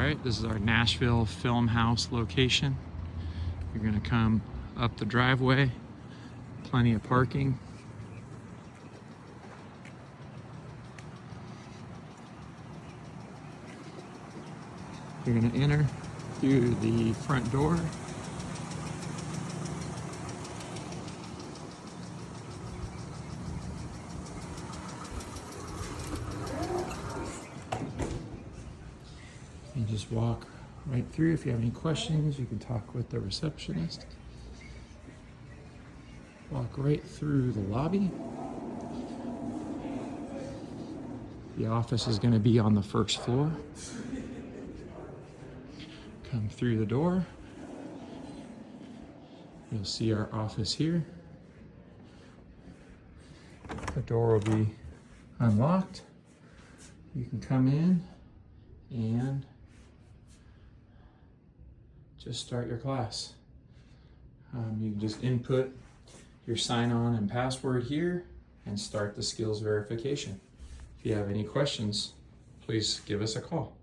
right, this is our Nashville Film House location. You're gonna come up the driveway, plenty of parking. You're gonna enter through the front door. You just walk right through. If you have any questions, you can talk with the receptionist. Walk right through the lobby. The office is going to be on the first floor. Come through the door. You'll see our office here. The door will be unlocked. You can come in and just start your class. You can just input your sign-on and password here and start the skills verification. If you have any questions, please give us a call.